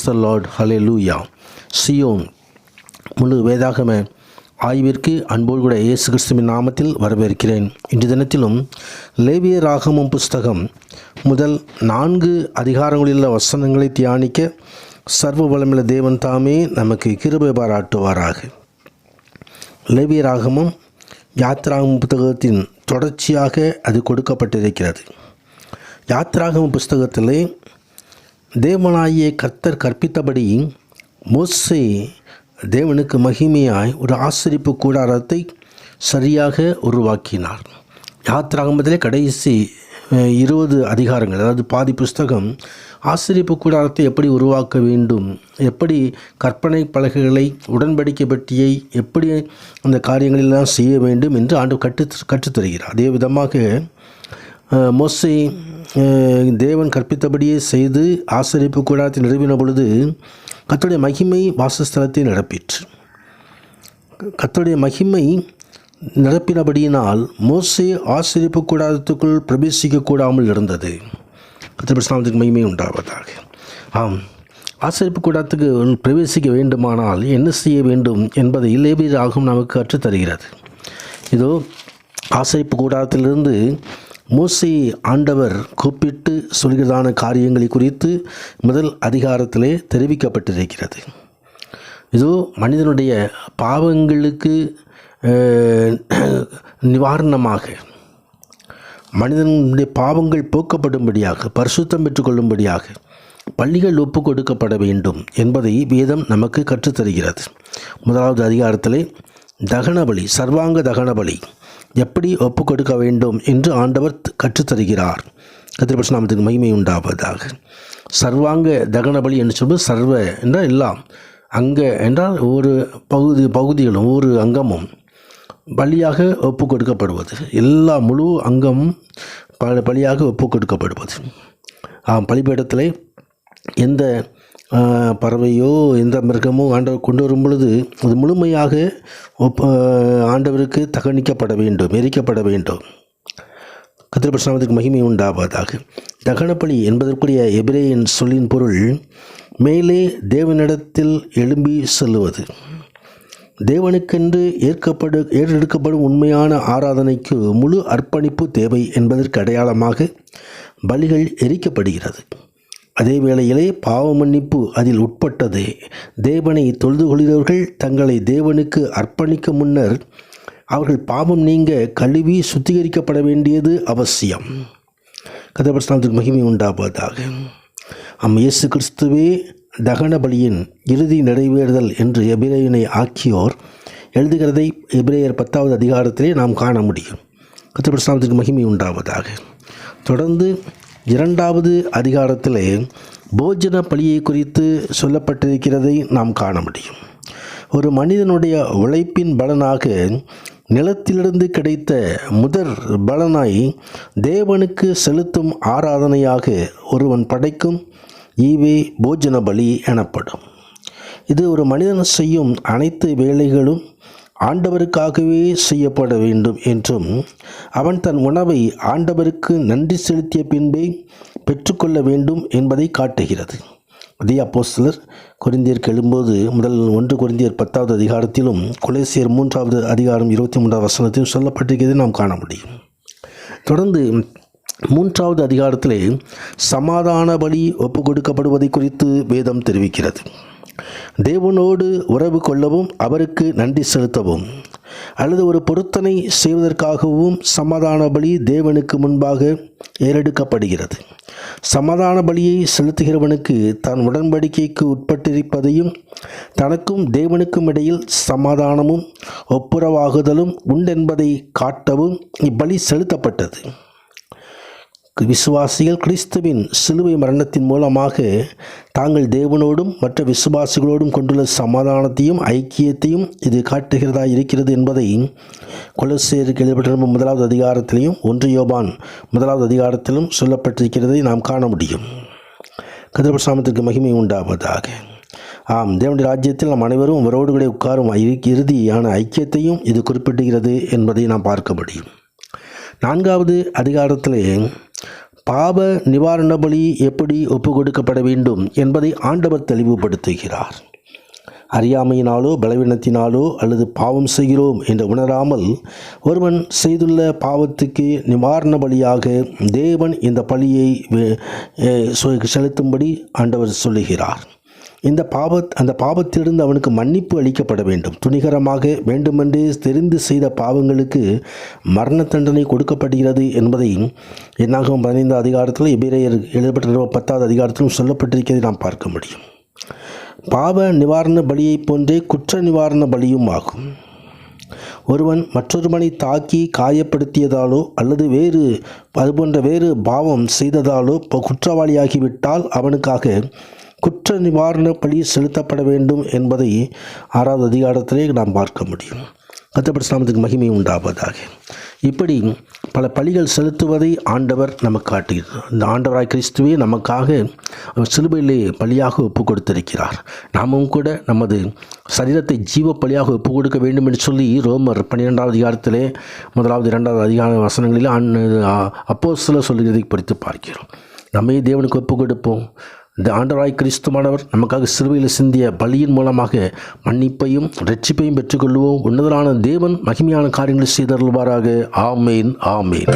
த Lord, ஹல்லேலூயா. Zion முழு வேதாகம ஆய்விற்கு அன்போடு கூட இயேசு கிறிஸ்துவின் நாமத்தில் வரவேற்கிறேன். இன்று தினத்திலும் லேவியராகமம் புஸ்தகம் முதல் 4 அதிகாரங்களிலுள்ள வசனங்களை தியானிக்க சர்வ வல்லமையுள்ள தேவன் தாமே நமக்கு கிருபை பாராட்டுவாராக. லேவியராகமம் யாத்ராகம புத்தகத்தின் தொடர்ச்சியாக அது கொடுக்கப்பட்டிருக்கிறது. யாத்ராகம புஸ்தகத்திலே தேவனாகிய கர்த்தர் கற்பித்தபடி மோசே தேவனுக்கு மகிமையாய் ஒரு ஆசரிப்பு கூடாரத்தை சரியாக உருவாக்கினார். யாத்ராகமத்திலே கடைசி 20 அதிகாரங்கள், அதாவது பாதி புஸ்தகம் ஆசரிப்பு கூடாரத்தை எப்படி உருவாக்க வேண்டும், எப்படி கற்பனை பலகைகளை, உடன்படிக்கை பெட்டியை எப்படி அந்த காரியங்களெல்லாம் செய்ய வேண்டும் என்று ஆண்டு கற்றுத்தருகிறார். அதே விதமாக மோசே தேவன் கற்பித்தபடியே செய்து ஆசரிப்பு கூடாரத்தை நிறுவின பொழுது கர்த்தருடைய மகிமை வாசஸ்தலத்தை நிரப்பிற்று. கர்த்தருடைய மகிமை நிரப்பினபடியினால் மோசே ஆசரிப்பு கூடாரத்துக்குள் பிரவேசிக்கக்கூடாமல் இருந்தது. கர்த்தருக்கு மகிமை உண்டாவதாக. ஆம், ஆசரிப்பு கூடாரத்துக்கு பிரவேசிக்க வேண்டுமானால் என்ன செய்ய வேண்டும் என்பதை லேவியராகமம் நமக்கு கற்றுத்தருகிறது. இதோ ஆசரிப்பு கூடாரத்திலிருந்து மோசே ஆண்டவர் கூப்பிட்டு சொல்கிறதான காரியங்களை குறித்து முதல் அதிகாரத்திலே தெரிவிக்கப்பட்டிருக்கிறது. இதோ மனிதனுடைய பாவங்களுக்கு நிவாரணமாக, மனிதனுடைய பாவங்கள் போக்கப்படும்படியாக, பரிசுத்தம் பெற்றுக்கொள்ளும்படியாக பள்ளிகள் ஒப்பு கொடுக்கப்பட வேண்டும் என்பதை வேதம் நமக்கு கற்றுத்தருகிறது. முதலாவது அதிகாரத்திலே தகனபலி, சர்வாங்க தகனபலி எப்படி ஒப்பு கொடுக்க வேண்டும் என்று ஆண்டவர் கற்றுத்தருகிறார். கர்த்தருடைய நாமத்துக்கு மகிமை உண்டாவதாக. சர்வாங்க தகனபலி என்று சொல்வது சர்வ என்றால் எல்லாம், அங்க என்றால் ஒரு பகுதிகளும் ஒரு அங்கமும் பலியாக ஒப்பு கொடுக்கப்படுவது, எல்லா முழு அங்கமும் பலியாக ஒப்பு கொடுக்கப்படுவது. பலிபீடத்தில் எந்த பறவையோ எந்த மிருகமோ ஆண்டவர் கொண்டு வரும் பொழுது அது முழுமையாக ஆண்டவருக்கு தகனிக்கப்பட வேண்டும், எரிக்கப்பட வேண்டும். கர்த்தருடைய நாமத்துக்கு மகிமை உண்டாவதாக. தகனபலி என்பதற்குரிய எபிரேயன் சொல்லின் பொருள் மேலே தேவனிடத்தில் எழும்பி செல்லுவது. தேவனுக்கென்று ஏறெடுக்கப்படும் உண்மையான ஆராதனைக்கு முழு அர்ப்பணிப்பு தேவை என்பதற்கு அடையாளமாக பலிகள் எரிக்கப்படுகிறது. அதே வேளையிலே பாவ மன்னிப்பு அதில் உட்பட்டது. தேவனை தொழுது கொள்கிறவர்கள் தங்களை தேவனுக்கு அர்ப்பணிக்க முன்னர் அவர்கள் பாவம் நீங்க கழுவி சுத்திகரிக்கப்பட வேண்டியது அவசியம். கர்த்தருக்கு மகிமை உண்டாவதாக. இயேசு கிறிஸ்துவே தகன பலியின் இறுதி நிறைவேறுதல் என்று எபிரேயனை ஆக்கியோர் எழுதுகிறதை எபிரேயர் 10வது அதிகாரத்திலே நாம் காண முடியும். கர்த்தருக்கு மகிமை உண்டாவதாக. தொடர்ந்து 2வது அதிகாரத்திலே போஜன பலியை குறித்து சொல்லப்பட்டிருக்கிறதை நாம் காண முடியும். ஒரு மனிதனுடைய உழைப்பின் பலனாக நிலத்திலிருந்து கிடைத்த முதற் பலனாய் தேவனுக்கு செலுத்தும் ஆராதனையாக ஒருவன் படைக்கும் ஈவே போஜன பலி எனப்படும். இது ஒரு மனிதன் செய்யும் அனைத்து வேலைகளும் ஆண்டவருக்காகவே செய்யப்பட வேண்டும் என்றும் அவன் தன் உணவை ஆண்டவருக்கு நன்றி செலுத்திய பின்பே பெற்றுக்கொள்ள வேண்டும் என்பதை காட்டுகிறது. அதே அப்போஸ்தலர் கொரிந்தியருக்கு எழும்போது முதல் 1 கொரிந்தியர் 10வது அதிகாரத்திலும் கொலோசியர் 3வது அதிகாரம் 23வது வசனத்திலும் சொல்லப்பட்டிருக்கிறதை நாம் காண முடியும். தொடர்ந்து 3வது அதிகாரத்திலே சமாதான பலி ஒப்பு கொடுக்கப்படுவதை குறித்து வேதம் தெரிவிக்கிறது. தேவனோடு உறவு கொள்ளவும் அவருக்கு நன்றி செலுத்தவும் அல்லது ஒரு பொருத்தனை செய்வதற்காகவும் சமாதான பலி தேவனுக்கு முன்பாக ஏறெடுக்கப்படுகிறது. சமாதான பலியை செலுத்துகிறவனுக்கு தான் உடன்படிக்கைக்கு உட்பட்டிருப்பதையும் தனக்கும் தேவனுக்கும் இடையில் சமாதானமும் ஒப்புரவாகுதலும் உண்டென்பதை காட்டவும் இப்பலி செலுத்தப்பட்டது. விசுவாசிகள் கிறிஸ்துவின் சிலுவை மரணத்தின் மூலமாக தாங்கள் தேவனோடும் மற்ற விசுவாசிகளோடும் கொண்டுள்ள சமாதானத்தையும் ஐக்கியத்தையும் இது காட்டுகிறதா இருக்கிறது என்பதை கொலோசியருக்கு எழுதப்பட்ட 1வது அதிகாரத்திலையும் 1 யோவான் 1வது அதிகாரத்திலும் சொல்லப்பட்டிருக்கிறதை நாம் காண முடியும். கர்த்தருடைய நாமத்திற்கு மகிமை உண்டாவதாக. தேவனுடைய ராஜ்யத்தில் நாம் அனைவரும் அவரோடு கூட உட்காரும் இறுதியான ஐக்கியத்தையும் இது குறிப்பிடுகிறது என்பதை நாம் பார்க்க முடியும். 4வது அதிகாரத்திலே பாவ நிவாரண பலி எப்படி ஒப்பு கொடுக்கப்பட வேண்டும் என்பதை ஆண்டவர் தெளிவுபடுத்துகிறார். அறியாமையினாலோ பலவீனத்தினாலோ அல்லது பாவம் செய்கிறோம் என்று உணராமல் ஒருவன் செய்துள்ள பாவத்துக்கு நிவாரண பலியாக தேவன் இந்த பலியை செலுத்தும்படி ஆண்டவர் சொல்லுகிறார். அந்த பாவத்திலிருந்து அவனுக்கு மன்னிப்பு அளிக்கப்பட வேண்டும். துணிகரமாக வேண்டுமென்றே தெரிந்து செய்த பாவங்களுக்கு மரண தண்டனை கொடுக்கப்படுகிறது என்பதை என்னாகும் 15 அதிகாரத்தில் எபிரேயர் எழுதப்பட்ட 10வது அதிகாரத்திலும் சொல்லப்பட்டிருக்கிறதை நாம் பார்க்க முடியும். பாவ நிவாரண பலியை போன்றே குற்ற நிவாரண பலியும் ஆகும். ஒருவன் மற்றொருவனை தாக்கி காயப்படுத்தியதாலோ அல்லது அதுபோன்ற வேறு பாவம் செய்ததாலோ குற்றவாளியாகிவிட்டால் அவனுக்காக குற்ற நிவாரண பலி செலுத்தப்பட வேண்டும் என்பதை 6வது அதிகாரத்திலே நாம் பார்க்க முடியும். கர்த்தருடைய நாமத்துக்கு மகிமை உண்டாவதாக. இப்படி பல பலிகள் செலுத்துவதை ஆண்டவர் நமக்கு காட்டுகிறார். இந்த ஆண்டவராய் கிறிஸ்துவே நமக்காக சிலுவையிலே பலியாக ஒப்பு கொடுத்திருக்கிறார். நாமும் கூட நமது சரீரத்தை ஜீவ பலியாக ஒப்பு கொடுக்க வேண்டும் என்று சொல்லி ரோமர் 12வது அதிகாரத்திலே 1வது 2வது அதிகார வசனங்களில் அப்போஸ்தலர் சொல்கிறதை படித்து பார்க்கிறோம். நம்மை தேவனுக்கு ஒப்பு கொடுப்போம். இந்த ஆண்டவராய் கிறிஸ்துவானவர் நமக்காக சிலுவையில் சிந்திய பலியின் மூலமாக மன்னிப்பையும் இரட்சிப்பையும் பெற்றுக்கொள்வோம். உன்னதரான தேவன் மகிமையான காரியங்களை செய்தருள்வாராக. ஆமேன், ஆமேன்.